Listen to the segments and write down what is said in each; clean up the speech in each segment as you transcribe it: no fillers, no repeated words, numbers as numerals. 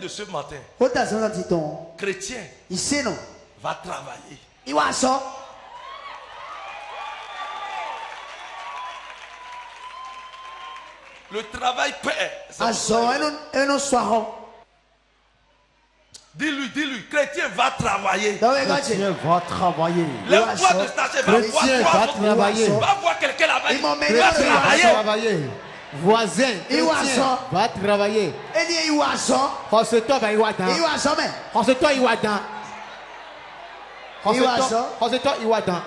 ce matin, chrétien, va travailler. Le travail paie. Dis-lui, chrétien va travailler. Chrétien va travailler. Lève-toi de stagiaire, Chrétien va travailler. Va voir quelqu'un là-bas. Il va travailler. travailler. Voisin, chrétien va travailler. Hoseto va iwatan. Hoseto iwatan. Hoseto iwatan.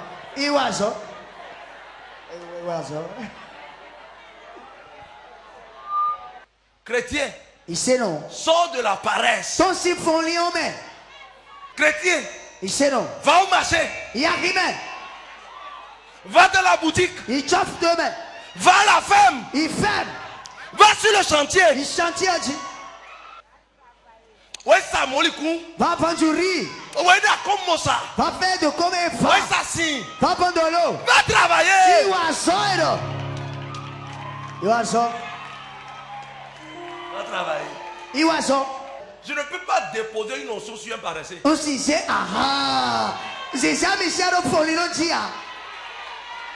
Chrétien, sors de la paresse. Chrétien, va au marché. Va dans la boutique. Va à la ferme. Va sur le chantier. Ouais, ça molikou. Va prendre du riz. Ouais, d'accord, ça. Va faire de comme un Ouais, ça si. Va prendre de l'eau. Va travailler. Va travailler. Je ne peux pas déposer une notion sur un paresseux. Aussi, c'est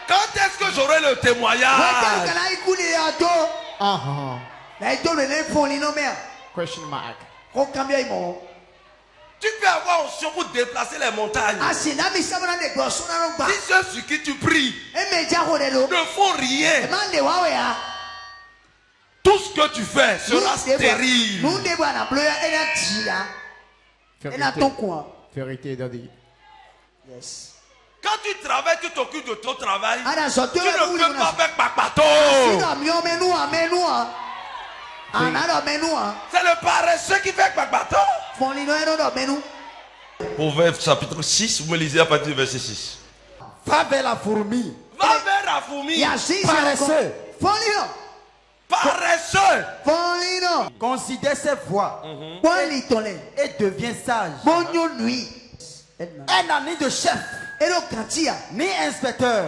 Quand est-ce que j'aurai le témoignage? Question mark. Tu peux avoir option pour déplacer les montagnes. Si ceux sur qui tu pries ne font rien, tout ce que tu fais sera stérile. Vérité, Daddy. Yes. Quand tu travailles, tu t'occupes de ton travail. Tu ne peux peux pas faire papato. C'est le paresseux qui fait papato. Proverbe chapitre 6, vous me lisez à partir du verset 6. Va vers la fourmi. Va vers la fourmi. Paresseux. Paresseux. Considère ses voies et deviens sage. Elle n'a ni de chef, ni inspecteur,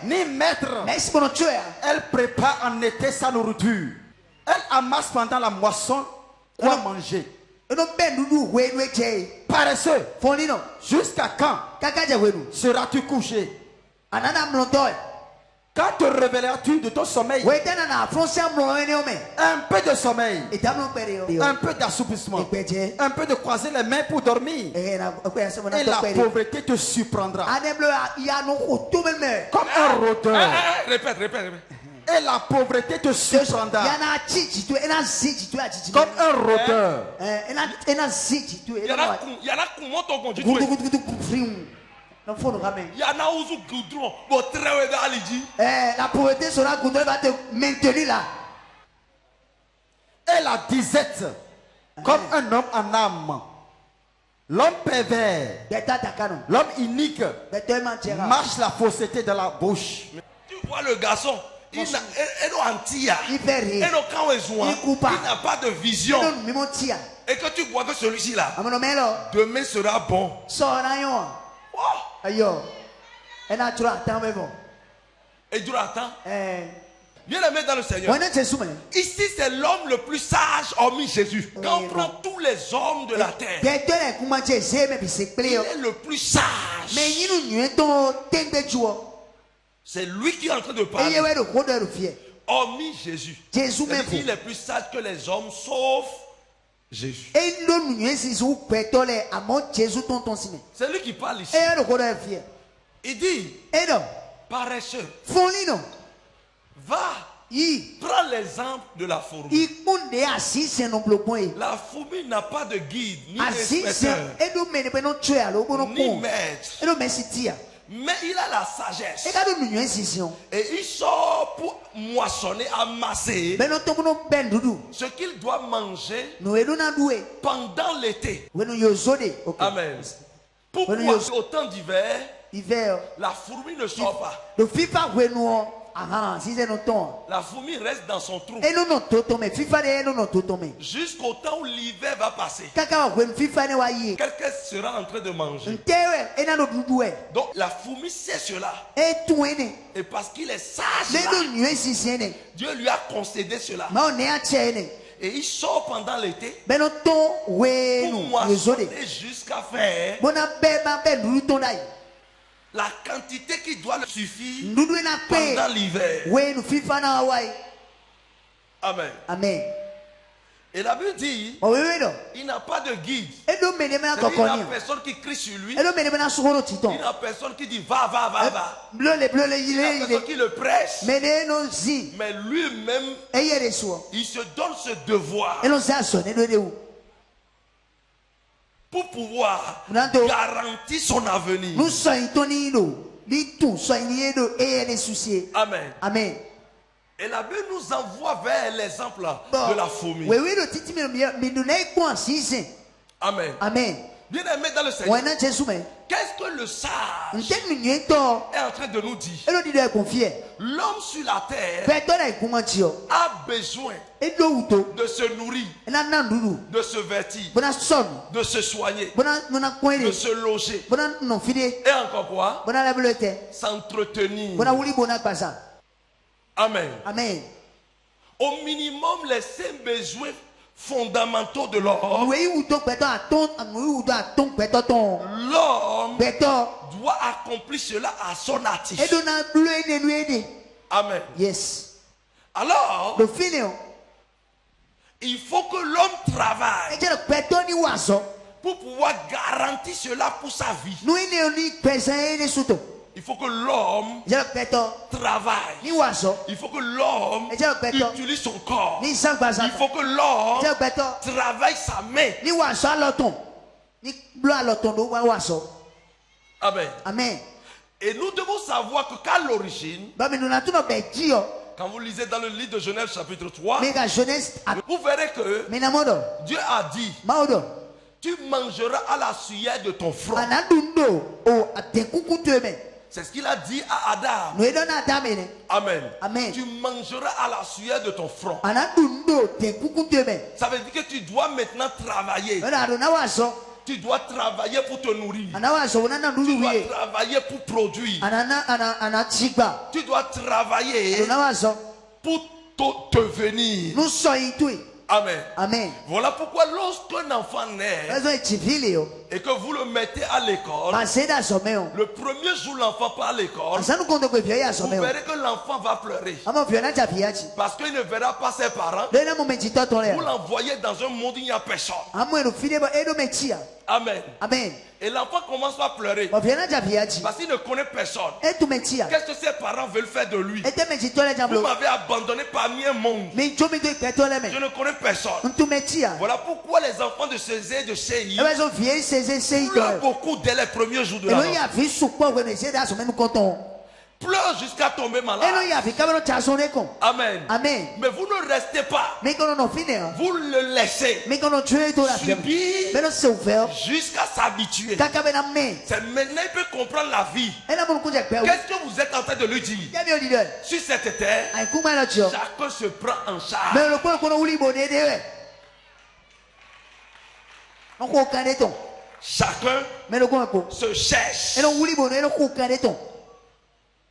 ni maître. Elle prépare en été sa nourriture. Elle amasse pendant la moisson pour manger. Paresseux, jusqu'à quand seras-tu couché? Quand te réveilleras-tu de ton sommeil? Un peu de sommeil, un peu d'assoupissement, un peu de croiser les mains pour dormir. Et la pauvreté te surprendra comme un rôdeur. Répète. Et la pauvreté te surprendra comme un rôdeur. La pauvreté sera goudron, va te maintenir là. Et la disette comme un homme en âme. L'homme pervers, l'homme inique marche la fausseté de la bouche. Tu vois le garçon, il n'a pas de vision. Et que tu vois que celui-ci là, demain sera bon. Et Dieu attend. Bien aimé dans le Seigneur. Ici c'est l'homme le plus sage hormis Jésus. Quand on prend tous les hommes de la terre, il est le plus sage. C'est lui qui est en train de parler. Hormis Jésus. Il est plus sage que les hommes sauf Jésus. C'est lui qui parle ici. Il dit, paresseux, va, prends l'exemple de la fourmi. La fourmi n'a pas de guide, ni d'inspecteur, ni maître. Mais il a la sagesse. Et il sort pour moissonner, amasser ce qu'il doit manger pendant l'été. Amen. Pourquoi au temps d'hiver, la fourmi ne sort pas? La fourmi reste dans son trou jusqu'au temps où l'hiver va passer. Quelqu'un sera en train de manger. Donc la fourmi sait cela. Et parce qu'il est sage là, Dieu lui a concédé cela. Et il sort pendant l'été pour moissonner jusqu'à faire la quantité qui doit le suffire pendant l'hiver. Amen. Amen. Et la Bible dit, il n'a pas de guide. Il n'a personne qui crie sur lui. Il n'a personne qui dit va, va, va, va. Il n'a personne qui le presse. Mais lui-même, il se donne ce devoir pour pouvoir garantir son avenir. Amen. Amen. Et la Bible nous envoie vers l'exemple de la fourmi. Amen. Amen. Bien aimé dans le Seigneur, qu'est-ce que le sage est en train de nous dire? L'homme sur la terre a besoin de se nourrir, de se vêtir, de se soigner, de se loger. Et encore quoi? S'entretenir. Amen. Amen. Au minimum, les 5 besoins fondamentaux de l'homme. L'homme doit accomplir cela à son actif. Amen. Yes. Alors, il faut que l'homme travaille pour pouvoir garantir cela pour sa vie. Il faut que l'homme travaille. Il faut que l'homme utilise son corps. Il faut que l'homme travaille sa main. Amen. Amen. Et nous devons savoir que qu'à l'origine, quand vous lisez dans le livre de Genèse chapitre 3, vous verrez que Dieu a dit, tu mangeras à la sueur de ton front. C'est ce qu'il a dit à Adam. Amen. Amen. Tu mangeras à la sueur de ton front. Ça veut dire que tu dois maintenant travailler. Tu dois travailler pour te nourrir. Tu dois travailler pour produire. Tu dois travailler pour devenir. Amen. Amen. Voilà pourquoi lorsqu'un enfant naît et que vous le mettez à l'école, le premier jour l'enfant part à l'école, vous verrez que l'enfant va pleurer. Parce qu'il ne verra pas ses parents. Vous l'envoyez dans un monde où il n'y a personne. Amen. Amen. Et l'enfant commence à pleurer parce qu'il ne connaît personne. Qu'est-ce que ses parents veulent faire de lui? Vous m'avez abandonné parmi un monde. Je ne connais personne. Voilà pourquoi les enfants de César et de Séhi pleurent beaucoup dès les premiers jours de la vie. Pleure jusqu'à tomber malade. Amen. Amen. Mais vous ne restez pas. Vous le laissez subir jusqu'à s'habituer. C'est maintenant il peut comprendre la vie. Qu'est-ce que vous êtes en train de lui dire? Sur cette terre, chacun se prend en charge. Chacun se cherche.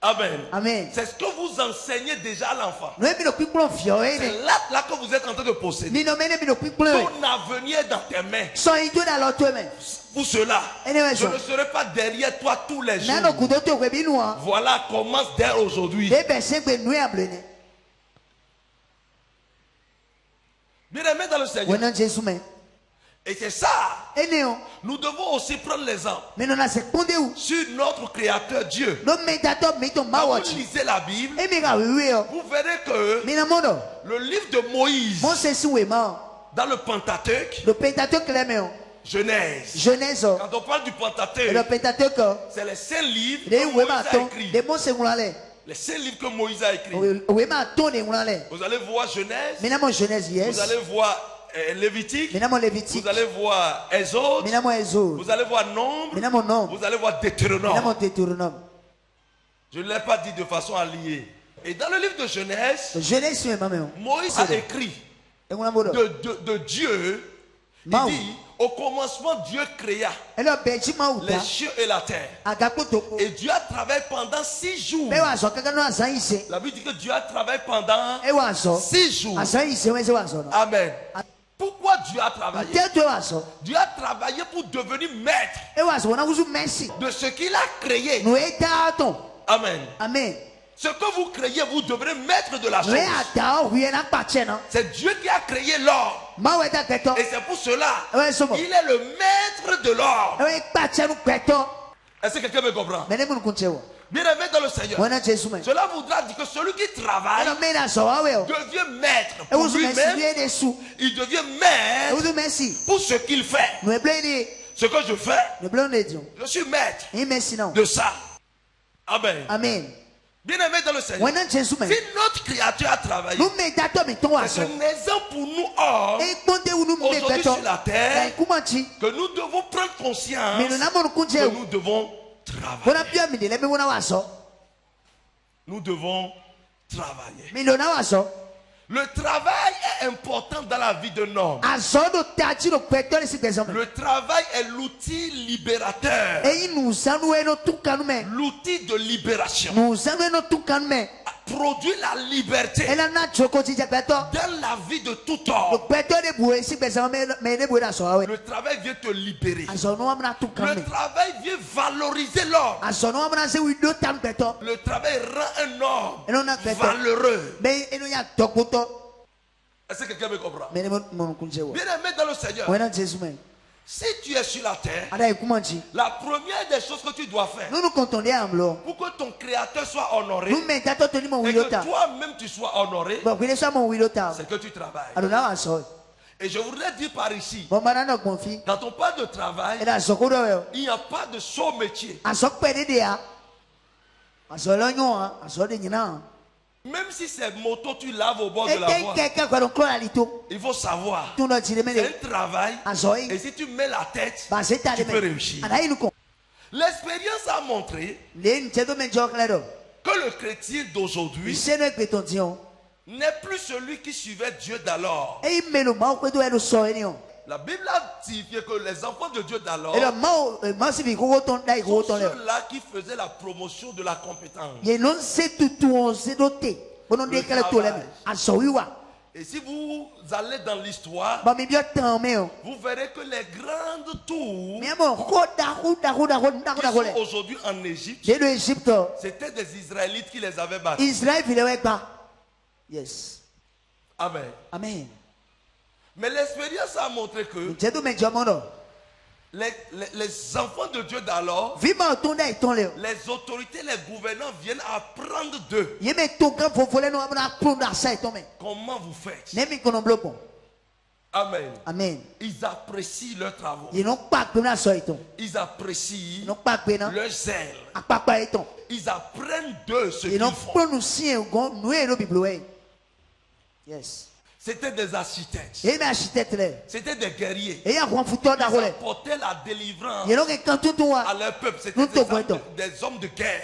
Amen. Amen. C'est ce que vous enseignez déjà à l'enfant. C'est là que vous êtes en train de posséder. Ton avenir est dans tes mains. Pour cela, je ne serai pas derrière toi tous les jours. Voilà, commence dès aujourd'hui. Bien-aimé dans le Seigneur. Et c'est ça. Nous devons aussi prendre l'exemple sur notre Créateur Dieu. Quand vous lisez la Bible, vous verrez que le livre de Moïse, dans le Pentateuque, Genèse. Quand on parle du Pentateuque, c'est les 5 livres que Moïse a écrits. Les 5 livres que Moïse a écrits. Vous allez voir Genèse. Vous allez voir Lévitique, vous allez voir Exode, vous allez voir Nombre, vous allez voir Deutéronome. Je ne l'ai pas dit de façon alliée. Et dans le livre de Genèse, Moïse a écrit de Dieu. Il dit, Au commencement, Dieu créa les cieux et la terre. Et Dieu a travaillé pendant 6 jours. La Bible dit que Dieu a travaillé pendant 6 jours. Amen. Pourquoi Dieu a travaillé? Dieu a travaillé pour devenir maître de ce qu'il a créé. Amen. Amen. Ce que vous créez, vous devrez maître de la chose. C'est Dieu qui a créé l'or. Et c'est pour cela qu'il est le maître de l'or. Est-ce que quelqu'un me comprend? Bien-aimé dans le Seigneur, cela voudra dire que celui qui travaille devient maître pour lui-même. Il devient maître pour ce qu'il fait. Ce que je fais, je suis maître de ça. Amen. Amen. Bien-aimé dans le Seigneur, si notre créature a travaillé, c'est un exemple pour nous hommes aujourd'hui sur la terre que nous devons prendre conscience que nous devons travailler. Nous devons travailler. Le travail est important dans la vie d'un homme. Le travail est l'outil libérateur. L'outil de libération. Produit la liberté dans la vie de tout homme. Le travail vient te libérer. Le travail vient valoriser l'homme. Le travail rend un homme valeureux. Est-ce que quelqu'un me comprend? Bien-aimé dans le Seigneur, si tu es sur la terre, la première des choses que tu dois faire pour que ton créateur soit honoré et que toi-même tu sois honoré, c'est que tu travailles. Et je voudrais dire par ici, quand on parle de travail, il n'y a pas de saut métier. Même si c'est moto, tu laves au bord de la voie. Il faut savoir, c'est un travail. Et si tu mets la tête, tu peux réussir. L'expérience a montré que le chrétien d'aujourd'hui n'est plus celui qui suivait Dieu d'alors. La Bible a signifié que les enfants de Dieu d'alors sont ceux-là qui faisaient la promotion de la compétence. Et si vous allez dans l'histoire, vous verrez que les grandes tours qui sont aujourd'hui en Égypte, c'était des Israélites qui les avaient bâties. Yes. Amen. Amen. Mais l'expérience a montré que les enfants de Dieu d'alors, les autorités, les gouvernants viennent apprendre d'eux. Comment vous faites? Amen. Amen. Ils apprécient leurs travaux. Ils apprécient leur zèle. Ils apprennent d'eux ce qu'ils font. Yes. C'était des architectes. C'était des guerriers. Ils apportaient la délivrance à leur peuple. C'était des hommes de guerre.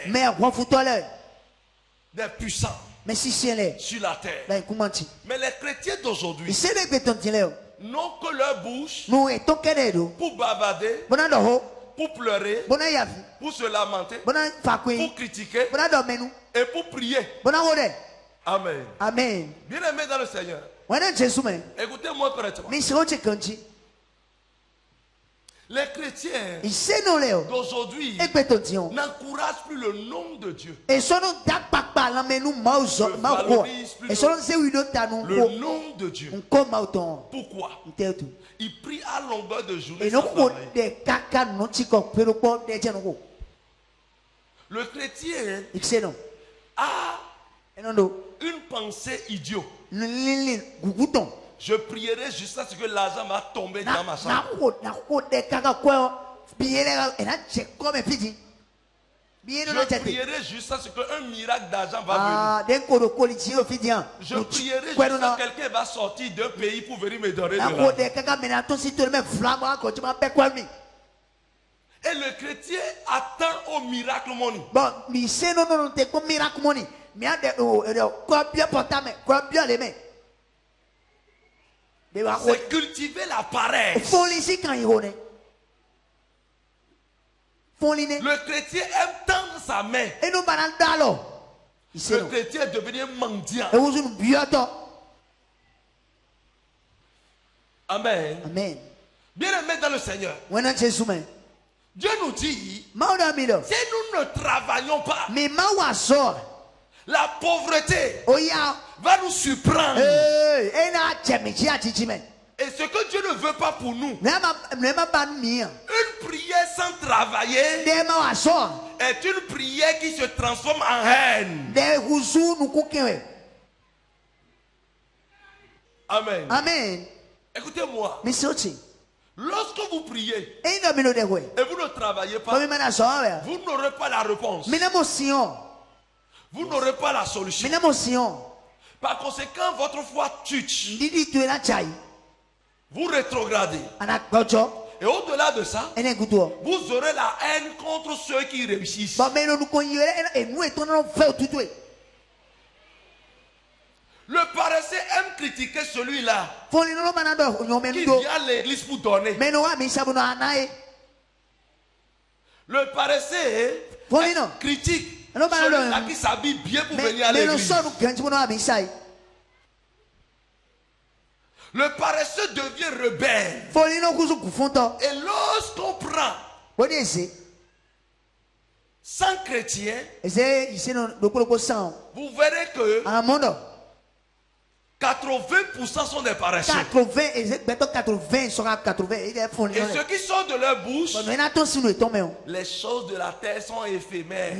Des puissants sur la terre. Mais les chrétiens d'aujourd'hui n'ont que leur bouche pour bavarder, pour pleurer, pour se lamenter, pour critiquer et pour prier. Amen. Amen. Bien-aimé dans le Seigneur, écoutez-moi correctement. Les chrétiens d'aujourd'hui n'encouragent plus le nom de Dieu. Ne valorisent plus le nom de Dieu. Pourquoi? Ils prient à longueur de journée sans travailler. Le chrétien a une pensée idiote. Je prierai jusqu'à ce que l'argent va tomber dans ma chambre. Je prierai jusqu'à ce qu'un miracle d'argent va venir. Je prierai jusqu'à ce que quelqu'un va sortir d'un pays pour venir me donner de l'argent. Et le chrétien attend au miracle money. c'est cultiver la paresse. Le chrétien aime tendre sa main. Le chrétien est devenu mendiant. Amen. Amen. Bien-aimé dans le Seigneur, Dieu nous dit, si nous ne travaillons pas, la pauvreté va nous surprendre. Et ce que Dieu ne veut pas pour nous, une prière sans travailler est une prière qui se transforme en haine. Amen. Amen. Écoutez-moi. Lorsque vous priez et vous ne travaillez pas, vous n'aurez pas la réponse. Vous n'aurez pas la solution. Par conséquent, votre foi tue. Vous rétrogradez. Et au-delà de ça, vous aurez la haine contre ceux qui réussissent. Le paresseux aime critiquer celui-là qui vient à l'église pour donner. Le paresseux critique celui-là qui s'habille bien pour venir à l'église. Le paresseux devient rebelle. Et lorsqu'on prend 100 chrétiens, vous verrez que 80% sont des paresseux. Et ceux qui sortent de leur bouche, les choses de la terre sont éphémères.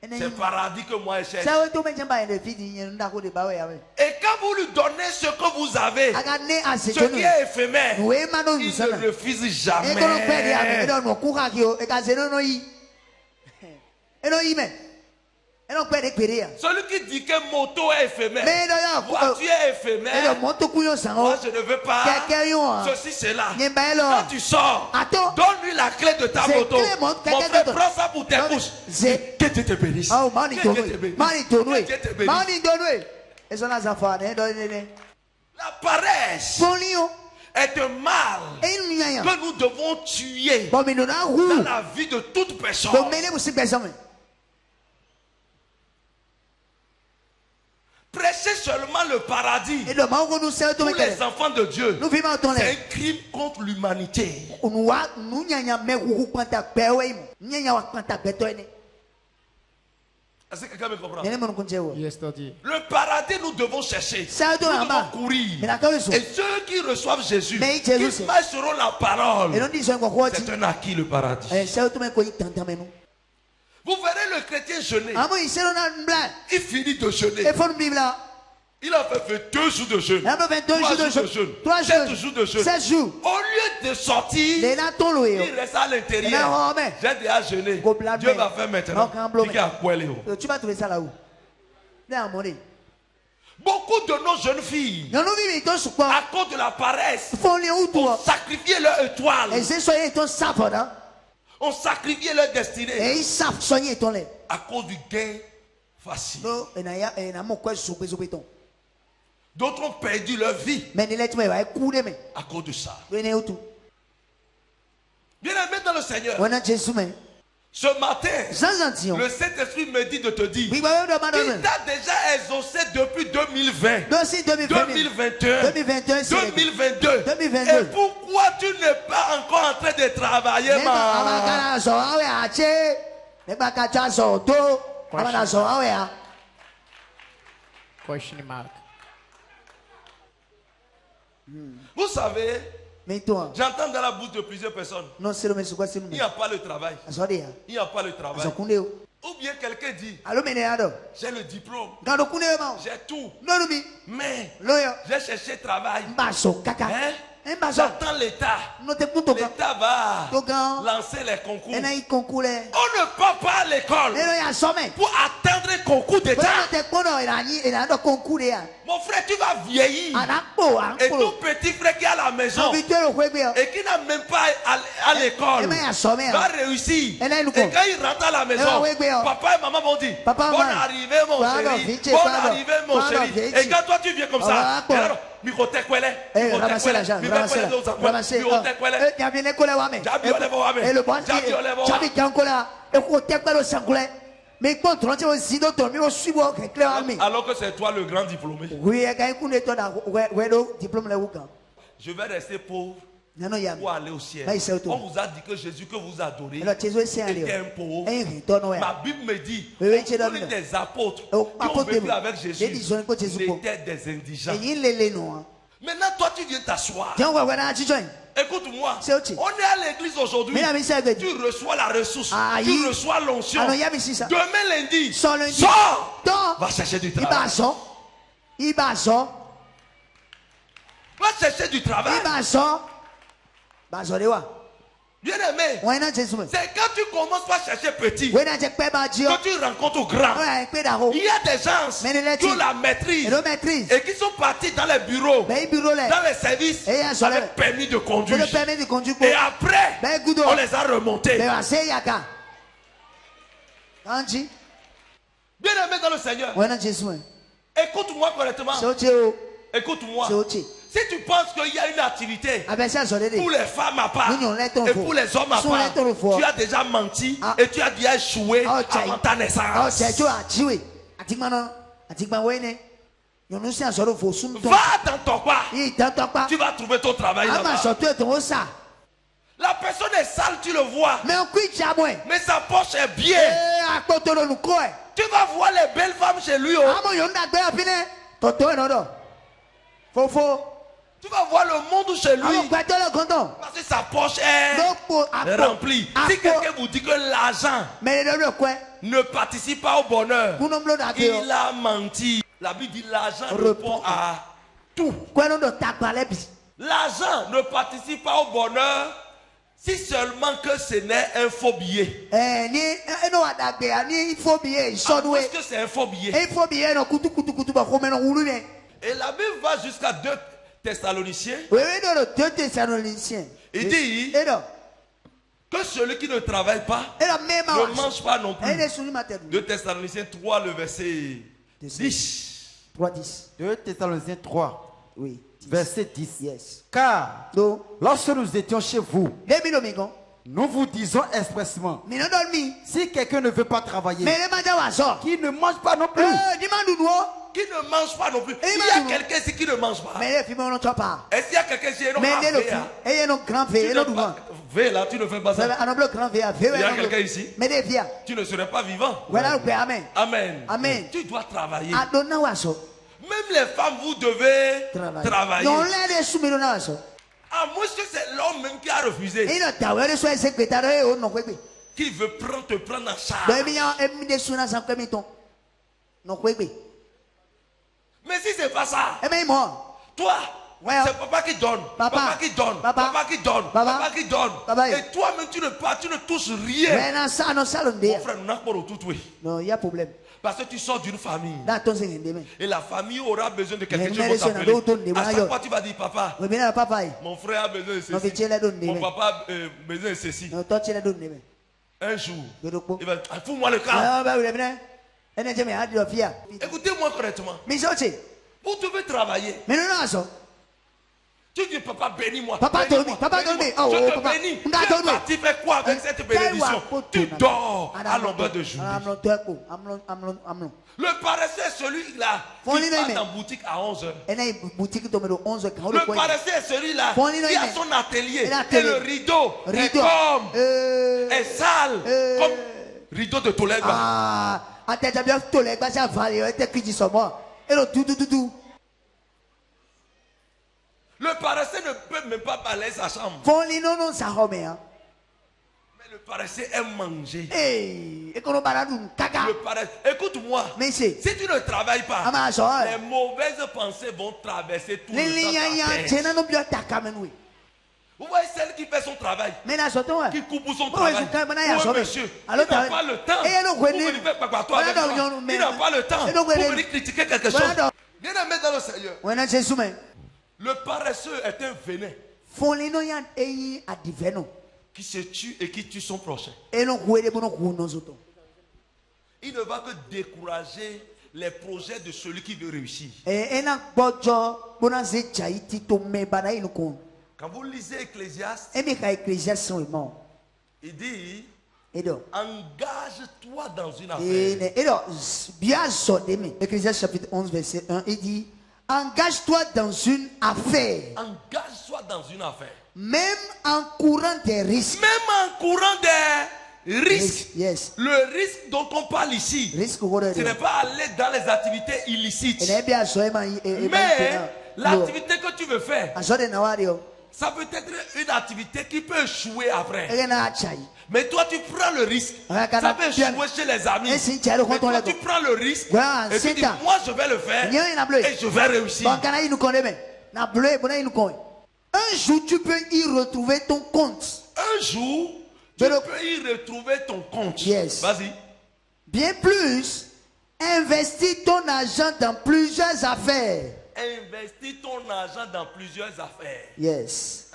C'est le paradis que moi je cherche. Et quand vous lui donnez ce que vous avez, ce qui est éphémère, il ne refuse jamais. Celui qui dit que moto est éphémère, voiture est éphémère, moi je ne veux pas ceci, cela. Quand tu sors, donne-lui la clé de ta moto. Mon frère, prends ça pour tes couches. Que Dieu te bénisse. La paresse est un mal que nous devons tuer dans la vie de toute personne. Prêcher seulement le paradis pour les enfants de Dieu, c'est un crime contre l'humanité. Est-ce que quelqu'un me comprend? Le paradis, nous devons chercher. Nous devons courir. Et ceux qui reçoivent Jésus, qui marchent selon la parole, c'est un acquis, le paradis. Vous verrez le chrétien jeûner. Il finit de jeûner. Il a fait 2 jours de jeûne, 3 jours de jeûne, 7 jours de jeûne. Au lieu de sortir, il reste à l'intérieur. J'ai déjà jeûné. Dieu va faire maintenant. Tu vas trouver ça là-haut. Beaucoup de nos jeunes filles, à cause de la paresse, ont sacrifié leur étoile. Ont sacrifié leur destinée à cause du gain facile. D'autres ont perdu leur vie à cause de ça. Bien-aimé dans le Seigneur, ce matin, le Saint-Esprit me dit de te dire, il t'a déjà exaucé depuis 2020, 2021, 2022. Et pourquoi tu n'es pas encore en train de travailler, Vous savez, j'entends dans la bouche de plusieurs personnes, il n'y a pas le travail. Il n'y a pas le travail. Ou bien quelqu'un dit, j'ai le diplôme, j'ai tout, mais j'ai cherché travail. J'attends l'État. L'État va lancer les concours. On ne part pas à l'école pour atteindre un concours d'État. Mon frère, tu vas vieillir. Et ton petit frère qui est à la maison et qui n'a même pas à l'école va réussir. Et quand il rentre à la maison, papa et maman vont dire bonne arrivée mon chéri, bonne arrivée mon chéri. Et quand toi tu viens comme ça, ramassez l'argent, ramassez. Alors que c'est toi le grand diplômé. Je vais rester pauvre pour aller au ciel. On vous a dit que Jésus que vous adorez était un pauvre. Ma Bible me dit que des apôtres qui ont vécu avec Jésus étaient des indigents. Maintenant, toi, tu viens t'asseoir. Écoute-moi, on est à l'église aujourd'hui. Tu reçois la ressource, tu reçois l'onction. Demain lundi, sors, va chercher du travail. Va chercher du travail. Bien aimé, c'est quand tu commences par chercher petit que tu rencontres grand. Il y a des gens qui ont la maîtrise et qui sont partis dans les bureaux, dans les services avec permis de conduire. Et après, on les a remontés. Bien aimé dans le Seigneur, écoute-moi correctement. Écoute-moi. Si tu penses qu'il y a une activité pour les femmes à part et pour les hommes à part, tu as déjà menti et tu as déjà échoué avant ta naissance. Va dans ton pas. Tu vas trouver ton travail là-bas. La personne est sale, tu le vois. Mais sa poche est bien. Tu vas voir les belles femmes chez lui. Tu vas voir le monde chez lui parce que sa poche est remplie. Si quelqu'un vous dit que l'argent ne participe pas au bonheur, il a menti. La Bible dit l'argent répond à tout. L'argent ne participe pas au bonheur si seulement que ce n'est un faux billet. Est-ce que c'est un faux billet? Et la Bible va jusqu'à 2 Thessaloniciens. Il dit que celui qui ne travaille pas ne mange pas non plus. 2 Thessaloniciens 3, le verset 10. 2 Thessaloniciens 3, oui. Verset 10. Car lorsque nous étions chez vous, nous vous disons expressement, si quelqu'un ne veut pas travailler, qu'il ne mange pas non plus. Qui ne mange pas non plus. Il y a quelqu'un ici qui ne mange pas. Est-ce qu'il y a quelqu'un ici qui ne mange pas? Là, tu ne fais pas ça. Il y a quelqu'un ici. Tu ne serais pas vivant. Amen. Amen. Tu dois travailler. Même les femmes, vous devez travailler. À moins que c'est l'homme même qui a refusé. Qui veut te prendre en charge. Mais si c'est pas ça, toi, c'est papa qui donne, papa qui donne, papa qui donne, papa qui donne. Et toi-même, tu ne touches rien. Mon frère, nous n'avons pas tout. Non, il y a problème. Parce que tu sors d'une famille. Et la famille aura besoin de quelque chose pour t'appeler. À chaque fois, tu vas dire, papa, mon frère a besoin de ceci. Mon papa a besoin de ceci. Un jour, il va dire, fous-moi le cas. Écoutez-moi correctement. Vous devez travailler. Tu dis, papa, bénis-moi. Papa, bénis-moi. Je te bénis. Tu fais quoi avec cette bénédiction? Tu dors à l'ombre de jour. Le paresseux est celui-là qui va en boutique à 11h. Le paresseux est celui-là qui a son atelier. Et le rideau est sale comme rideau de Tolègue. Le paresseux ne peut même pas balayer sa chambre. Mais Le paresseux aime manger. Écoute-moi. Si tu ne travailles pas, les mauvaises pensées vont traverser tout le temps. Vous voyez celle qui fait son travail, qui coupe son travail. Pour un monsieur, il n'a pas le temps pour venir faire papa avec moi. Il n'a pas le temps pour venir critiquer quelque chose. Bien aimé dans le Seigneur. Le paresseux est un venin qui se tue et qui tue son prochain. Il ne va que décourager les projets de celui qui veut réussir. Quand vous lisez Ecclésiaste, il dit engage-toi dans une affaire. Ecclésiaste chapitre 11 verset 1, il dit engage-toi dans une affaire. Engage-toi dans une affaire. Même en courant des risques. Même en courant des risques. Yes. Le risque dont on parle ici, ce n'est pas aller dans les activités illicites. Mais l'activité que tu veux faire, ça peut être une activité qui peut échouer après. Mais toi, tu prends le risque. Ça peut échouer chez les amis. Mais toi, tu prends le risque. Et tu dis, moi, je vais le faire. Et je vais réussir. Un jour, tu peux y retrouver ton compte. Un jour, tu peux y retrouver ton compte. Yes. Vas-y. Bien plus, investis ton argent dans plusieurs affaires. Investis ton argent dans plusieurs affaires. Yes.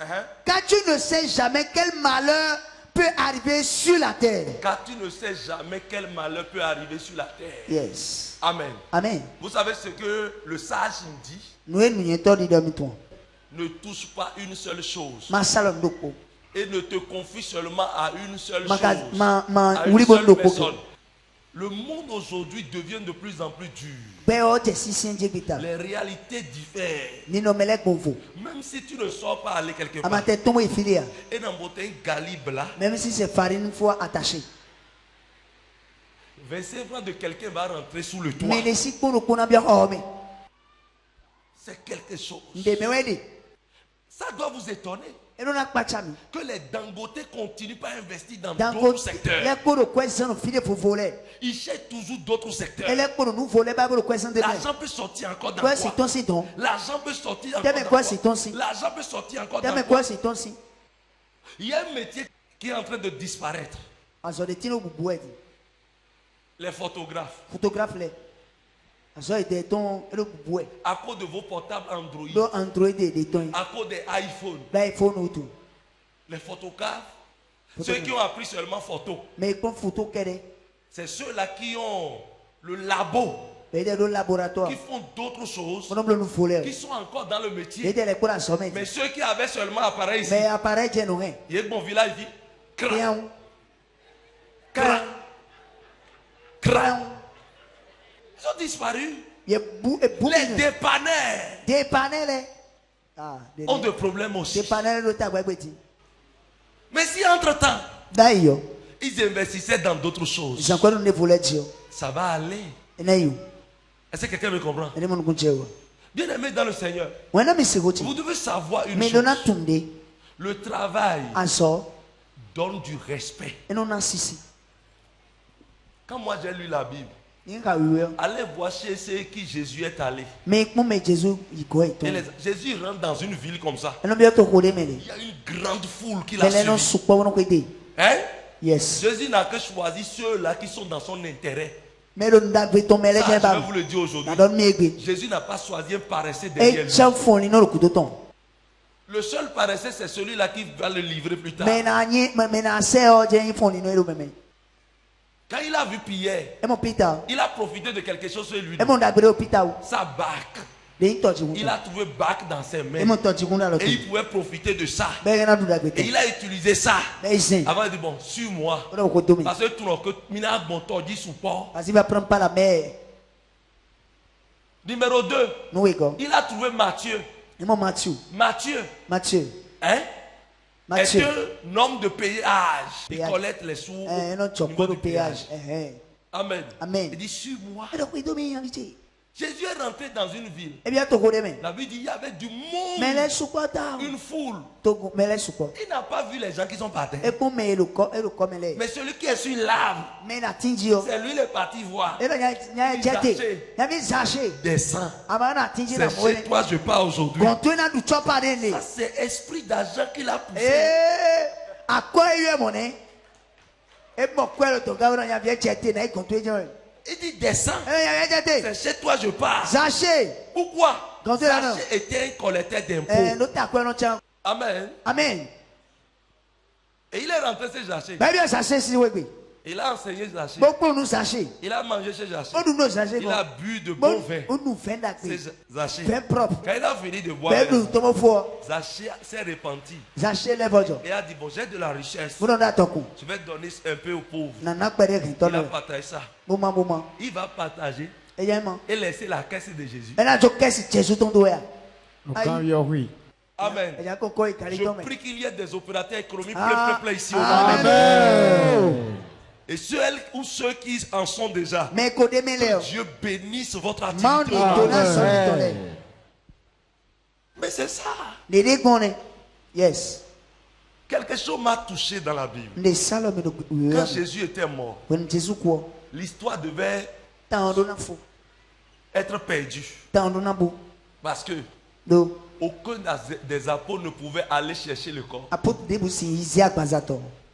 Car tu ne sais jamais quel malheur peut arriver sur la terre. Car tu ne sais jamais quel malheur peut arriver sur la terre. Yes. Amen. Amen. Vous savez ce que le sage dit? Ne touche pas une seule chose. Et ne te confie seulement à une seule chose. À une seule personne. Le monde aujourd'hui devient de plus en plus dur. Les réalités diffèrent. Même si tu ne sors pas aller quelque part. Et dans votre galibe là. Même si c'est farine fois attaché. 25 francs de quelqu'un va rentrer sous le toit. C'est quelque chose. Ça doit vous étonner. Que les Dangote continuent pas à investir dans d'autres secteurs. Ils cherchent toujours d'autres secteurs. L'argent peut sortir encore dans quoi? L'argent peut sortir encore dans quoi? L'argent peut sortir encore dans quoi? Il y a un métier qui est en train de disparaître. Les photographes. À cause de vos portables Android. À cause des iPhones. Les photographes. Ceux qui ont appris seulement photo. C'est ceux-là qui ont le labo. Qui font d'autres choses. Qui sont encore dans le métier. Mais ceux qui avaient seulement appareil ici. Il y a un bon village ici. Cran. Cran. Cran. Ils ont disparu. Les dépanneurs ont des problèmes aussi. Mais si entre-temps, ils investissaient dans d'autres choses, ça va aller. Est-ce que quelqu'un me comprend? Bien aimé dans le Seigneur, vous devez savoir une chose. Le travail donne du respect. Quand moi j'ai lu la Bible, allez voir chez ceux qui Jésus est allé. Jésus rentre dans une ville comme ça. Il y a une grande foule qui l'a suivi. Hein? Yes. Jésus n'a que choisi ceux-là qui sont dans son intérêt. Ça, je vais vous le dire aujourd'hui. Jésus n'a pas choisi un paresseux derrière lui. Le seul paresseux, c'est celui-là qui va le livrer plus tard. Quand il a vu Pierre, il a profité de quelque chose sur lui. Sa barque. Il a trouvé barque dans ses mains. Et il pouvait profiter de ça. Et il a utilisé ça. Avant de dire, bon, suis-moi. Parce que tout le monde dit support. Numéro 2. Il a trouvé Matthieu. Matthieu. Hein? Est un homme de péage. Il collecte les sous au niveau du péage. Amen. Il dit, suis-moi. Jésus est rentré dans une ville. Eh bien, La Bible dit qu'il y avait du monde. Une foule. Il n'a pas vu les gens qui sont partis. Mais celui qui est sur l'arbre, c'est lui le parti voir. Descends. C'est chez toi je pars aujourd'hui. Ça c'est esprit d'argent qui l'a poussé. Il dit descends. C'est chez toi je pars. Pourquoi? Zaché était un collecteur d'impôts. Amen. Amen. Et il est rentré chez Zaché. Il a enseigné Zaché. Il a mangé chez Zaché. Il a bu de bon vin. C'est Zaché. Quand il a fini de boire, Zaché s'est repenti. Et a dit bon, j'ai de la richesse. Je vais donner un peu aux pauvres. Il a partagé ça. Il va partager et laisser la caisse de Jésus. Amen. Je prie qu'il y ait des opérateurs économiques plein ici au Amen. Et ceux qui en sont déjà, que Dieu bénisse votre activité. Mais c'est ça. Yes. Quelque chose m'a touché dans la Bible. Quand Jésus était mort, l'histoire devait être perdue. Parce que aucun des apôtres ne pouvait aller chercher le corps.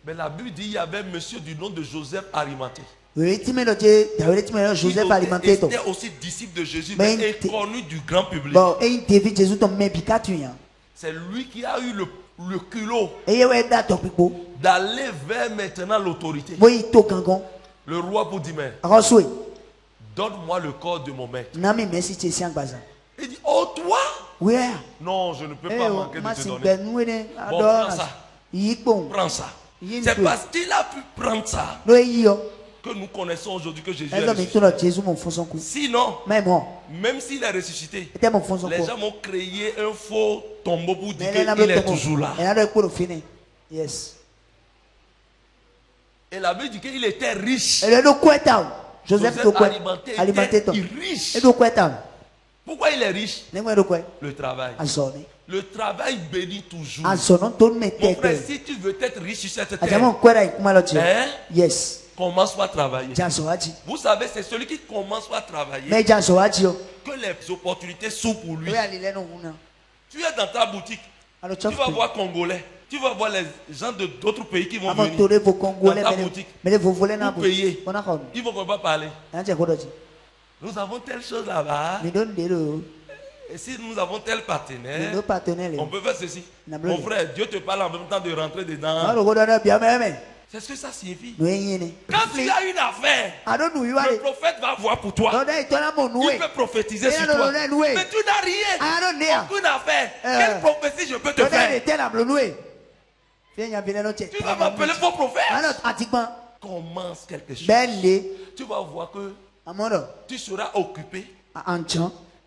Mais la Bible dit qu'il y avait un monsieur du nom de Joseph Arimathée. Il était aussi disciple de Jésus, mais connu du grand public. C'est lui qui a eu le culot d'aller vers maintenant l'autorité. Le roi pour dire, donne-moi le corps de mon maître. Il dit, oh toi? Non, je ne peux pas manquer de te donner. Bon, prends ça. Prends ça. C'est parce qu'il a pu prendre ça que nous connaissons aujourd'hui que Jésus est ressuscité. Sinon, même s'il est ressuscité, les gens vont créer un faux tombeau pour dire qu'il est toujours là. Yes. Et la Bible dit qu'il était riche. Joseph Arimathée était riche. Pourquoi il est riche? Le travail. Le travail bénit toujours. Mon frère, si tu veux être riche sur cette terre, commence par travailler. Vous savez, c'est celui qui commence par travailler que les opportunités s'ouvrent pour lui. Tu es dans ta boutique, tu vas voir Congolais, tu vas voir les gens d'autres pays qui vont venir dans ta boutique pour payer. Ils ne vont pas parler. Nous avons telle chose là-bas. Et si nous avons tel partenaire, on peut faire ceci. Mon frère, Dieu te parle en même temps de rentrer dedans. C'est ce que ça signifie. Quand tu as une affaire, le prophète va voir pour toi. Il peut prophétiser sur toi. Mais tu n'as rien. Aucune affaire. Quelle prophétie je peux te faire? Tu vas m'appeler pour prophète. Commence quelque chose. Tu vas voir que tu seras occupé.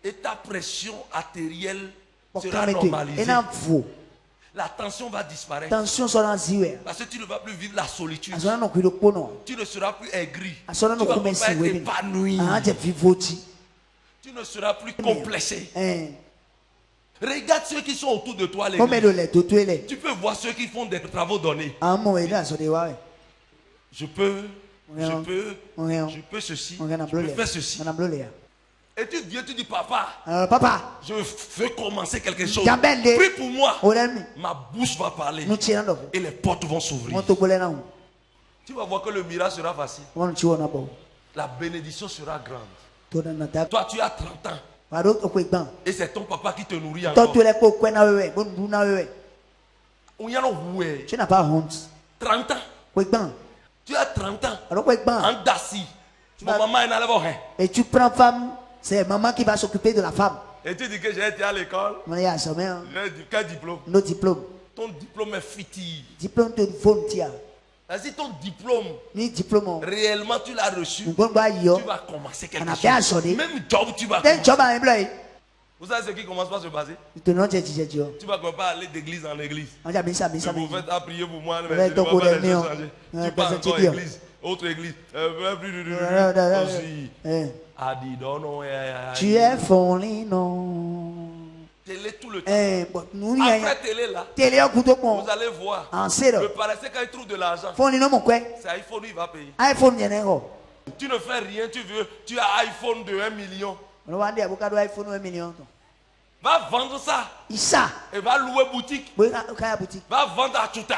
Et ta pression artérielle sera normalisée. La tension va disparaître. Parce que tu ne vas plus vivre la solitude. Tu ne seras plus aigri. Tu ne vas pas être épanoui. Tu ne seras plus complexé. Regarde ceux qui sont autour de toi. Tu peux voir ceux qui font des travaux donnés. Je peux ceci. Je peux faire ceci. Et tu viens, tu dis papa, je veux commencer quelque chose. Prie pour moi. Ma bouche va parler. Et les portes vont s'ouvrir. Tu vas voir que le miracle sera facile. La bénédiction sera grande. Toi, tu as 30 ans. Et c'est ton papa qui te nourrit encore. Tu n'as pas honte. 30 ans. Tu as 30 ans. En Dassi. Et tu prends femme. C'est maman qui va s'occuper de la femme. Et tu dis que j'ai été à l'école. J'ai quel diplôme? No diplôme. Ton diplôme est fiti. Diplôme de volontaire. Si ton diplôme, réellement tu l'as reçu, tu vas commencer quelque chose. Même job, tu vas commencer. Vous savez ce qui commence par se passer? Tu vas pas aller d'église en église. Le prophète a prié pour moi, mais tu ne vas pas les changer. Tu pars encore à l'église. Autre église. Tu es folie, non. Télé tout le temps. Après télé là, vous allez voir. Le paresseux quand il trouve de l'argent, c'est iPhone il va payer. Tu ne fais rien, tu as iPhone de 1 million. Va vendre ça. Et va louer boutique. Va vendre à Chuta.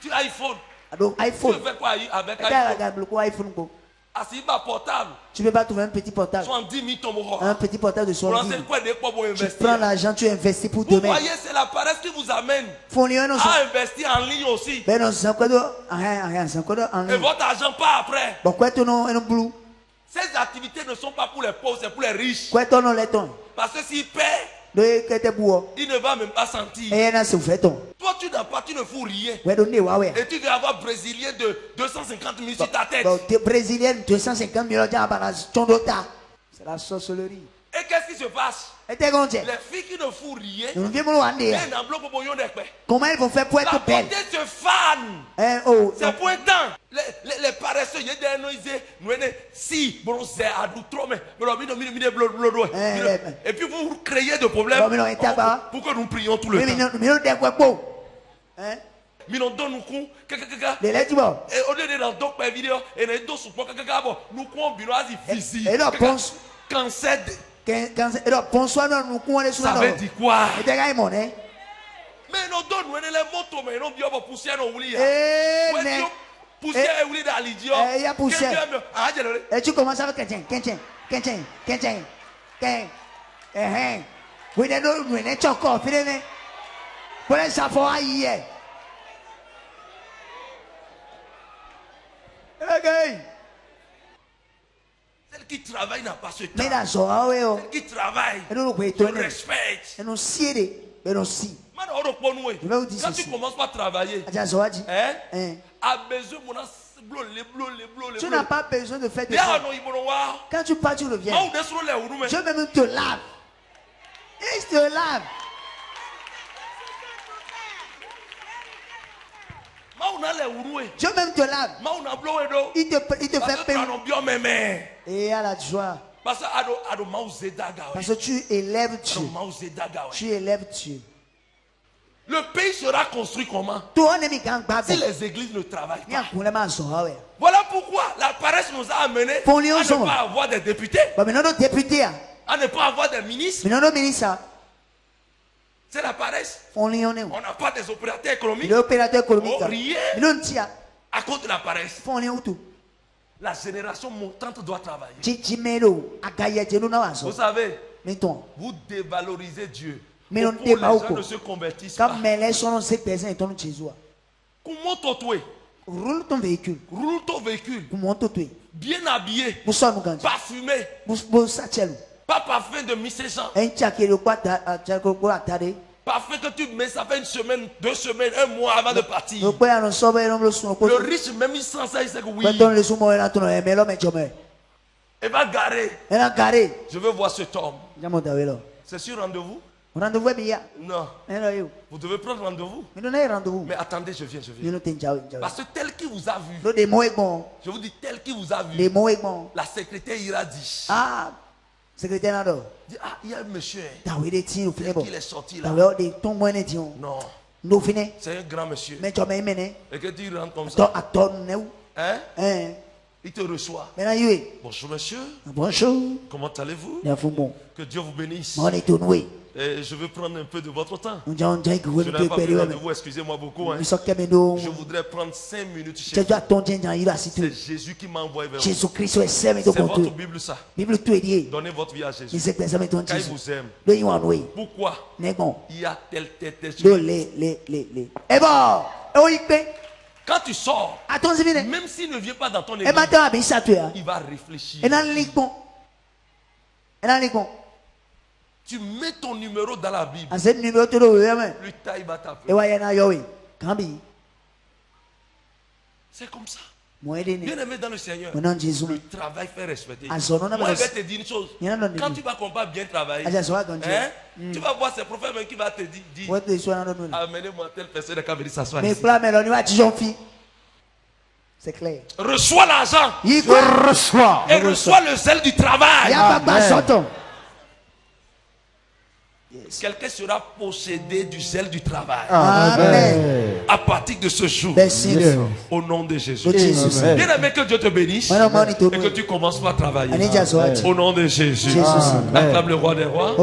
Tu as iPhone. Tu fais quoi avec iPhone? Ah, c'est pas portable. Tu ne peux pas trouver un petit portable. 70 000 tombes. Un petit portable de 70 000. Tu investir. prends l'argent, tu investis pour demain. Vous voyez, c'est la paresse qui vous amène à investir en ligne aussi. Et votre argent part après. Ces activités ne sont pas pour les pauvres, c'est pour les riches. Parce que s'ils paient, il ne va même pas sentir. Toi, tu n'as pas, tu ne fous rien. Et tu veux avoir Brésilien de 250 000 sur ta tête. Brésilien 250 000, c'est la sorcellerie. Et qu'est-ce qui se passe? Les filles qui ne font rien, comment elles vont faire pour être belles? La beauté se fan. C'est pour un temps. Les paresseux, et puis vous créez des problèmes pour que nous prions tout le temps. Mais on donne nous et au lieu de dans d'autres vidéos et dans d'autres nous physique. Cancer. Ça veut dire quoi? Mais nous donnons les motos, mais nous disons poussière nous oublier. Poussière et oublier dans l'idiot. Il y a poussière. Et tu commences avec quelqu'un. Oui, nous choco, filez. Pour les savoir hier. Celle qui travaille n'a pas ce temps. Celle qui travaille, je respecte. Quand tu commences pas à travailler, tu n'as pas besoin de faire des choses. Quand tu pars, tu reviens. Dieu même te lave. Il te lave. Dieu même te lave. Il te fait payer. Et à la joie. Parce que tu élèves Dieu. Tu élèves Dieu. Le pays sera construit comment? Si les églises ne travaillent pas. Voilà pourquoi la paresse nous a amenés à ne pas avoir des députés. À ne pas avoir des ministres. C'est la paresse. On n'a pas des opérateurs économiques. Rien. À cause de la paresse. La génération montante doit travailler. Vous savez, vous dévalorisez Dieu. Mais les gens ne se convertissent pas. Roule ton véhicule. Bien habillé. Parfumé. Pas parfum de Misséjean. Parfum que tu mets, ça fait 1 semaine, 2 semaines, 1 mois avant de partir. Le riche, même il sent ça, il sait que oui. Il va garer. Je veux voir cet homme. C'est sur rendez-vous? Non. Vous devez prendre rendez-vous. Mais attendez, je viens. Parce que tel qui vous a vu, je vous dis tel qui vous a vu, la secrétaire ira dire. Secrétaire Nado. Il y a un monsieur. Il est sorti là. Non. C'est un grand monsieur. Et que tu rentres comme ça. Il te reçoit. Bonjour monsieur. Bonjour. Comment allez-vous? Que Dieu vous bénisse. Et je veux prendre un peu de votre temps. Je n'ai pas pris rendez-vous, excusez-moi beaucoup. Je voudrais prendre 5 minutes chez vous. C'est Jésus qui m'a envoyé vers vous. C'est votre Bible ça. Donnez votre vie à Jésus. Quand il vous aime. Pourquoi? Il y a tel Quand tu sors, même s'il ne vient pas dans ton église, il va réfléchir. Tu mets ton numéro dans la Bible. Plus tard, il va t'appeler. C'est comme ça. Bien aimé dans le Seigneur, le travail fait respecter. Moi, je vais te dire une chose. Quand tu vas pas bien travailler, tu vas voir ces prophètes qui va te dire amenez-moi telle personne qui va venir s'asseoir ici. C'est clair. Reçois l'argent. Et reçois le zèle du travail. Amen. Yes. Quelqu'un sera possédé du zèle du travail. Amen. À partir de ce jour. Merci. Au nom de Jésus. Bien aimé, que Dieu te bénisse. Et que tu commences par travailler. Au nom de Jésus. Acclame le roi des rois.